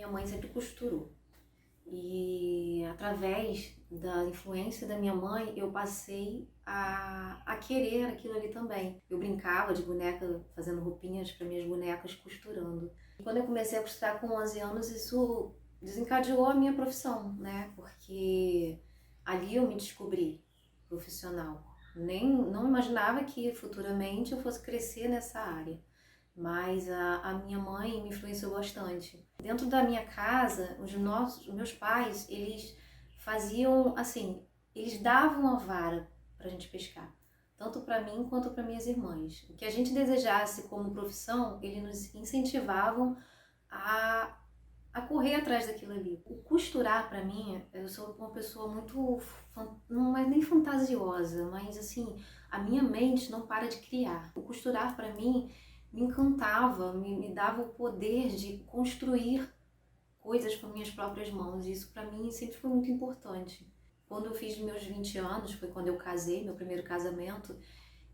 minha mãe sempre costurou. E através da influência da minha mãe, eu passei a querer aquilo ali também. Eu brincava de boneca, fazendo roupinhas para minhas bonecas, costurando. E quando eu comecei a costurar com 11 anos, isso desencadeou a minha profissão, né? Porque ali eu me descobri profissional. Não imaginava que futuramente eu fosse crescer nessa área, mas a minha mãe me influenciou bastante. Dentro da minha casa, os meus pais, eles faziam assim, eles davam a vara pra gente pescar, tanto para mim quanto para minhas irmãs. O que a gente desejasse como profissão, eles nos incentivavam a, a correr atrás daquilo ali. O costurar para mim, eu sou uma pessoa muito, não é nem fantasiosa, mas assim, a minha mente não para de criar. O costurar para mim me encantava, me dava o poder de construir coisas com minhas próprias mãos. E isso para mim sempre foi muito importante. Quando eu fiz meus 20 anos, foi quando eu casei, meu primeiro casamento,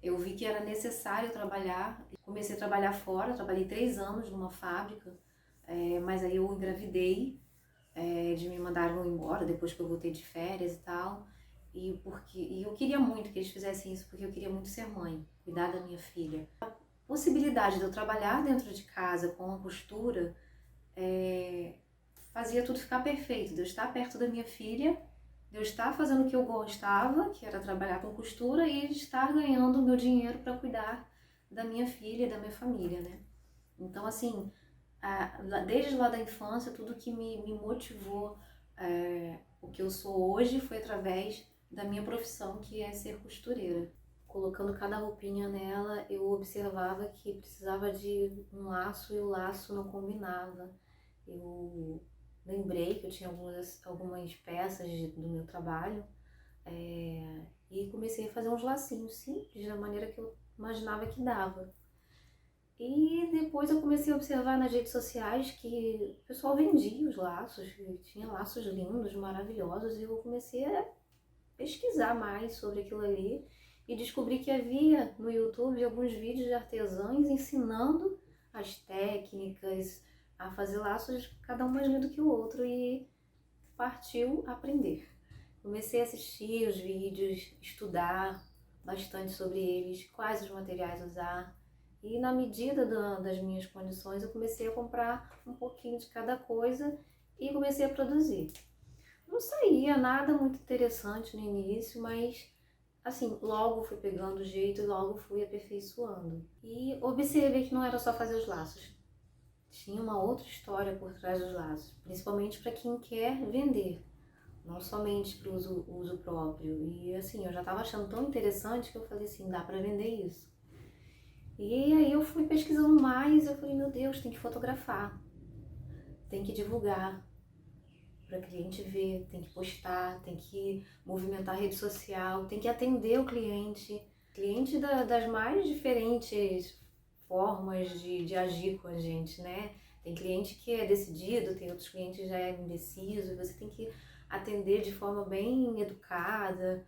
eu vi que era necessário trabalhar. Comecei a trabalhar fora, trabalhei 3 anos numa fábrica, mas aí eu engravidei, de me mandaram embora depois que eu voltei de férias e tal. E eu queria muito que eles fizessem isso, porque eu queria muito ser mãe, cuidar da minha filha. A possibilidade de eu trabalhar dentro de casa com a costura fazia tudo ficar perfeito, de eu estar perto da minha filha, de eu estar fazendo o que eu gostava, que era trabalhar com costura, e de estar ganhando o meu dinheiro para cuidar da minha filha e da minha família, né? Então, assim, desde lá da infância, tudo que me motivou, o que eu sou hoje, foi através da minha profissão, que é ser costureira. Colocando cada roupinha nela, eu observava que precisava de um laço e o laço não combinava. Eu lembrei que eu tinha algumas peças do meu trabalho, e comecei a fazer uns lacinhos simples, da maneira que eu imaginava que dava. E depois eu comecei a observar nas redes sociais que o pessoal vendia os laços, tinha laços lindos, maravilhosos, e eu comecei a pesquisar mais sobre aquilo ali e descobri que havia no YouTube alguns vídeos de artesãos ensinando as técnicas a fazer laços, cada um mais lindo que o outro, e partiu aprender. Comecei a assistir os vídeos, estudar bastante sobre eles, quais os materiais usar. E na medida das minhas condições, eu comecei a comprar um pouquinho de cada coisa e comecei a produzir. Não saía nada muito interessante no início, mas assim, logo fui pegando o jeito e logo fui aperfeiçoando. E observei que não era só fazer os laços. Tinha uma outra história por trás dos laços, principalmente para quem quer vender, não somente para o uso próprio. E assim, eu já estava achando tão interessante que eu falei assim, dá para vender isso. E aí eu fui pesquisando mais, eu falei, meu Deus, tem que fotografar, tem que divulgar para cliente ver, tem que postar, tem que movimentar a rede social, tem que atender o cliente. Cliente das mais diferentes formas de agir com a gente, né? Tem cliente que é decidido, tem outros clientes que já é indeciso, você tem que atender de forma bem educada.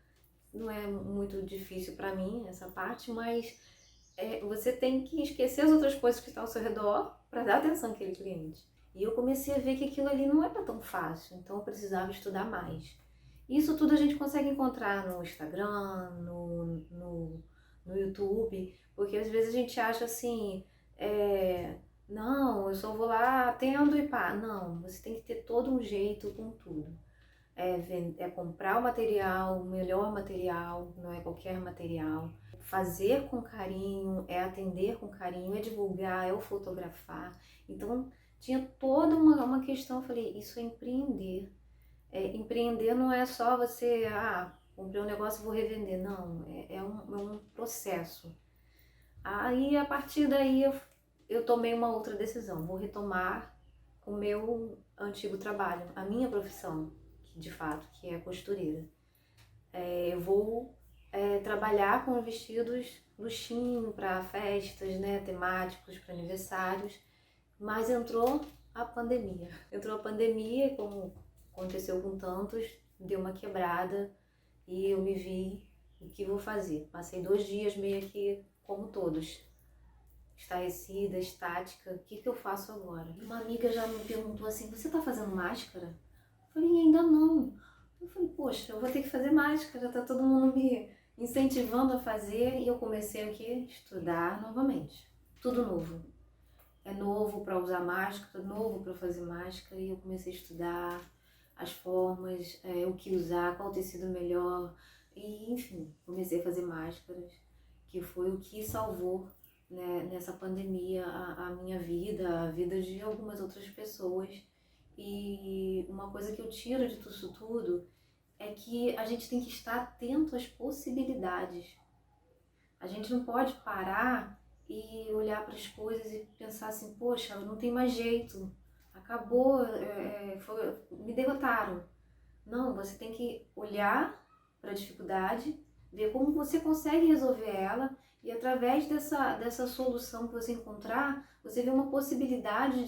Não é muito difícil para mim essa parte, mas você tem que esquecer as outras coisas que estão ao seu redor para dar atenção àquele cliente. E eu comecei a ver que aquilo ali não era tão fácil, então eu precisava estudar mais. Isso tudo a gente consegue encontrar no Instagram, no YouTube, porque às vezes a gente acha assim, não, eu só vou lá, atendo e pá. Não, você tem que ter todo um jeito com tudo. É comprar o material, o melhor material, não é qualquer material. Fazer com carinho, é atender com carinho, é divulgar, é o fotografar. Então, tinha toda uma questão, eu falei, isso é empreender. Empreender não é só você, comprei um negócio e vou revender. Não, é um processo. Aí, a partir daí, eu tomei uma outra decisão. Vou retomar o meu antigo trabalho, a minha profissão, que de fato, que é costureira. Eu vou trabalhar com vestidos luxinho para festas, né, temáticos, para aniversários, mas entrou a pandemia. Entrou a pandemia e, como aconteceu com tantos, deu uma quebrada e eu me vi, o que vou fazer? Passei 2 dias meio que como todos, estarrecida, estática. O que que eu faço agora? Uma amiga já me perguntou assim, você tá fazendo máscara? Eu falei, ainda não. Eu falei, poxa, eu vou ter que fazer máscara, tá todo mundo me incentivando a fazer. E eu comecei o quê? Estudar novamente. Tudo novo. É novo para usar máscara, novo para fazer máscara. E eu comecei a estudar as formas, o que usar, qual tecido melhor. E, enfim, comecei a fazer máscaras, que foi o que salvou, né, nessa pandemia a minha vida, a vida de algumas outras pessoas. E uma coisa que eu tiro de isso tudo é que a gente tem que estar atento às possibilidades. A gente não pode parar e olhar para as coisas e pensar assim, poxa, não tem mais jeito, acabou, me derrotaram. Não, você tem que olhar para a dificuldade, ver como você consegue resolver ela e através dessa solução que você encontrar, você vê uma possibilidade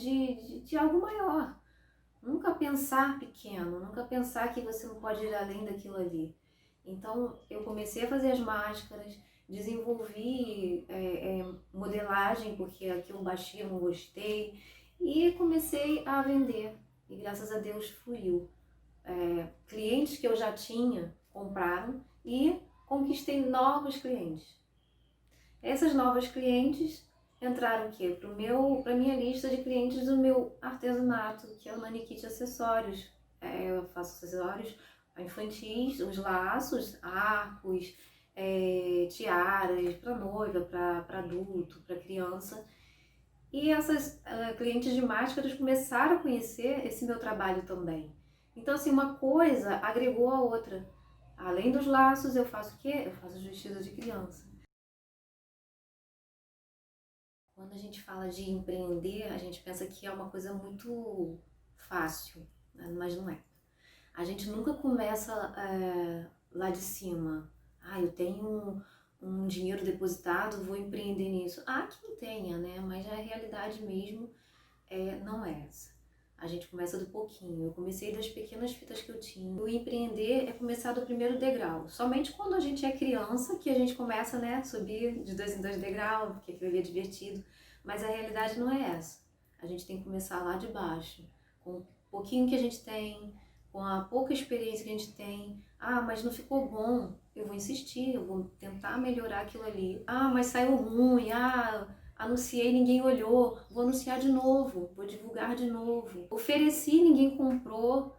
de algo maior. Nunca pensar pequeno, nunca pensar que você não pode ir além daquilo ali. Então, eu comecei a fazer as máscaras, desenvolvi modelagem, porque aqui eu baixei, eu não gostei, e comecei a vender. E graças a Deus fluiu. Clientes que eu já tinha compraram e conquistei novos clientes. Essas novas clientes entraram o quê? Para minha lista de clientes do meu artesanato, que é o Nanikit Acessórios. Eu faço acessórios infantis, os laços, arcos, tiaras para noiva, para adulto, para criança. E essas clientes de máscaras começaram a conhecer esse meu trabalho também. Então, assim, uma coisa agregou a outra. Além dos laços, eu faço o quê? Eu faço os vestidos de criança. Quando a gente fala de empreender, a gente pensa que é uma coisa muito fácil, né? Mas não é. A gente nunca começa lá de cima. Ah, eu tenho um dinheiro depositado, vou empreender nisso. Há quem tenha, né? Mas a realidade mesmo não é essa. A gente começa do pouquinho. Eu comecei das pequenas fitas que eu tinha. O empreender é começar do primeiro degrau. Somente quando a gente é criança que a gente começa, né, subir de 2 em 2 degraus, porque aquilo ali é divertido. Mas a realidade não é essa. A gente tem que começar lá de baixo, com o pouquinho que a gente tem, com a pouca experiência que a gente tem. Ah, mas não ficou bom. Eu vou insistir, eu vou tentar melhorar aquilo ali. Ah, mas saiu ruim. Ah, anunciei, ninguém olhou, vou anunciar de novo, vou divulgar de novo. Ofereci, ninguém comprou.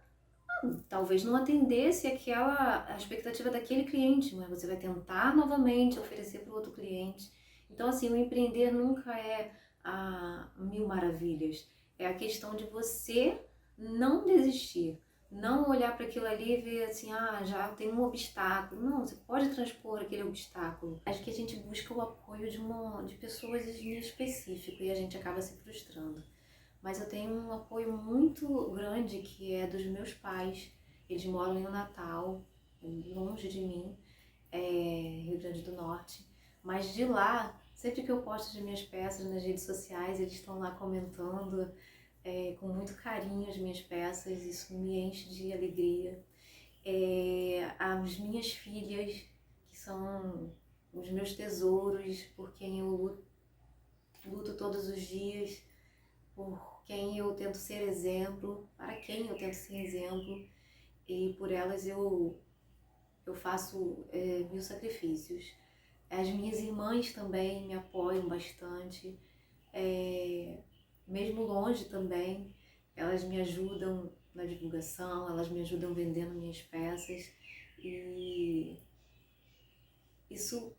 Talvez não atendesse a expectativa daquele cliente, mas você vai tentar novamente oferecer para o outro cliente. Então, assim, o empreender nunca é a mil maravilhas. É a questão de você não desistir. Não olhar para aquilo ali e ver assim, ah, já tem um obstáculo. Não, você pode transpor aquele obstáculo. Acho que a gente busca o apoio de pessoas em específico e a gente acaba se frustrando. Mas eu tenho um apoio muito grande que é dos meus pais. Eles moram em Natal, longe de mim, Rio Grande do Norte. Mas de lá, sempre que eu posto as minhas peças nas redes sociais, eles estão lá comentando com muito carinho as minhas peças. Isso me enche de alegria. As minhas filhas, que são os meus tesouros, por quem eu luto todos os dias, por quem eu tento ser exemplo, para quem eu tento ser exemplo, e por elas eu faço mil sacrifícios. As minhas irmãs também me apoiam bastante, mesmo longe também, elas me ajudam na divulgação, elas me ajudam vendendo minhas peças e isso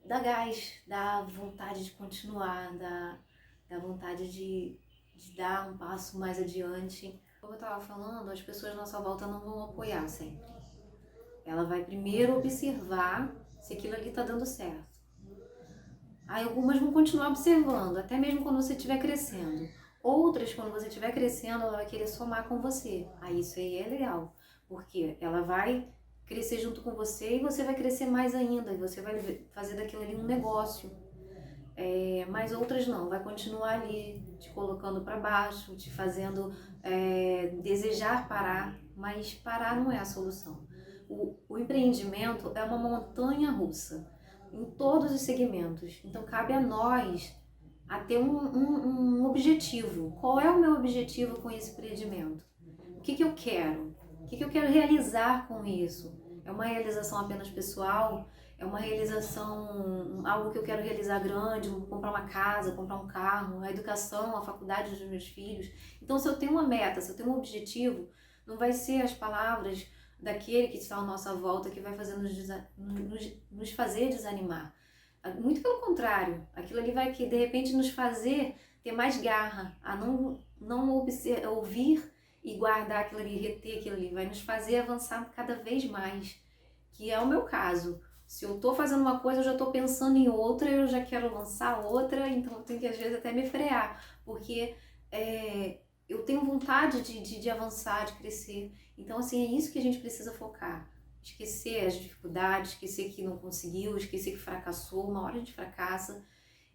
dá gás, dá vontade de continuar, dá vontade de dar um passo mais adiante. Como eu estava falando, as pessoas à nossa volta não vão apoiar sempre. Ela vai primeiro observar se aquilo ali está dando certo. Aí algumas vão continuar observando, até mesmo quando você estiver crescendo. Outras, quando você estiver crescendo, ela vai querer somar com você. Aí isso aí é legal, porque ela vai crescer junto com você e você vai crescer mais ainda. E você vai fazer daquilo ali um negócio. Mas outras não, vai continuar ali te colocando para baixo, te fazendo desejar parar, mas parar não é a solução. O empreendimento é uma montanha russa em todos os segmentos, então cabe a nós a ter um objetivo. Qual é o meu objetivo com esse empreendimento? O que eu quero? O que eu quero realizar com isso? É uma realização apenas pessoal? É uma realização, algo que eu quero realizar grande, comprar uma casa, comprar um carro, a educação, a faculdade dos meus filhos. Então, se eu tenho uma meta, se eu tenho um objetivo, não vai ser as palavras daquele que está à nossa volta que vai fazer nos fazer desanimar. Muito pelo contrário, aquilo ali vai que de repente nos fazer ter mais garra, a não ouvir e guardar aquilo ali, reter aquilo ali, vai nos fazer avançar cada vez mais, que é o meu caso. Se eu tô fazendo uma coisa, eu já tô pensando em outra, eu já quero lançar outra, então eu tenho que às vezes até me frear, porque eu tenho vontade de avançar, de crescer. Então assim, é isso que a gente precisa focar. Esquecer as dificuldades, esquecer que não conseguiu, esquecer que fracassou, uma hora a gente fracassa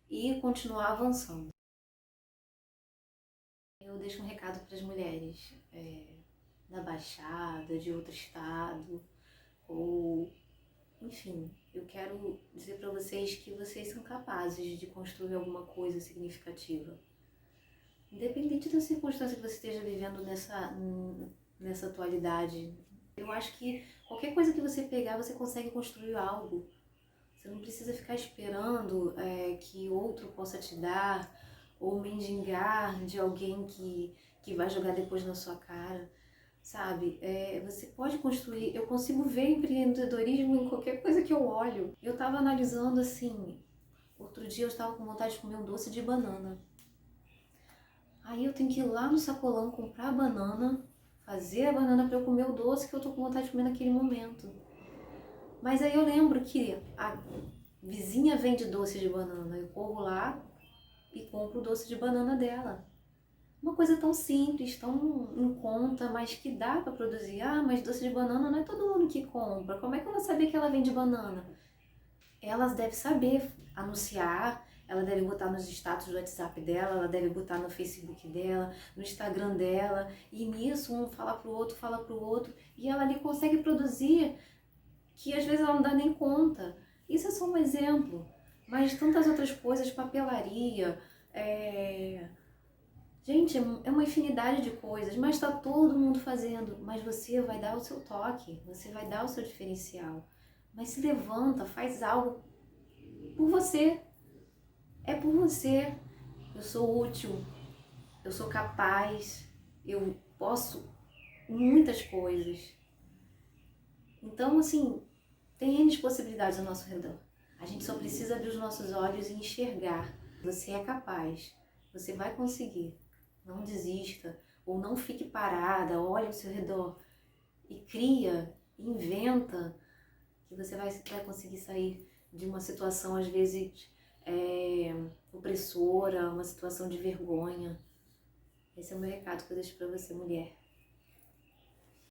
e continuar avançando. Eu deixo um recado para as mulheres da Baixada, de outro estado, ou enfim, eu quero dizer para vocês que vocês são capazes de construir alguma coisa significativa. Independente da circunstância que você esteja vivendo nessa atualidade, eu acho que qualquer coisa que você pegar, você consegue construir algo. Você não precisa ficar esperando que outro possa te dar ou mendigar de alguém que vai jogar depois na sua cara, sabe? Você pode construir, eu consigo ver empreendedorismo em qualquer coisa que eu olho. Eu tava analisando assim, outro dia eu estava com vontade de comer um doce de banana. Aí eu tenho que ir lá no sacolão comprar a banana, fazer a banana para eu comer o doce que eu tô com vontade de comer naquele momento. Mas aí eu lembro que a vizinha vende doce de banana, eu corro lá e compro o doce de banana dela. Uma coisa tão simples, tão em conta, mas que dá para produzir. Ah, mas doce de banana não é todo mundo que compra. Como é que eu vou saber que ela vende banana? Elas devem saber anunciar, ela deve botar nos status do WhatsApp dela, ela deve botar no Facebook dela, no Instagram dela, e nisso um fala pro outro, e ela ali consegue produzir que às vezes ela não dá nem conta. Isso é só um exemplo, mas tantas outras coisas, papelaria, gente, é uma infinidade de coisas, mas está todo mundo fazendo, mas você vai dar o seu toque, você vai dar o seu diferencial. Mas se levanta, faz algo por você, é por você. Eu sou útil, eu sou capaz, eu posso muitas coisas. Então, assim, tem N possibilidades ao nosso redor. A gente só precisa abrir os nossos olhos e enxergar. Você é capaz, você vai conseguir. Não desista ou não fique parada, olhe ao seu redor e cria, inventa, que você vai conseguir sair de uma situação às vezes opressora, uma situação de vergonha. Esse é o meu recado que eu deixo para você, mulher.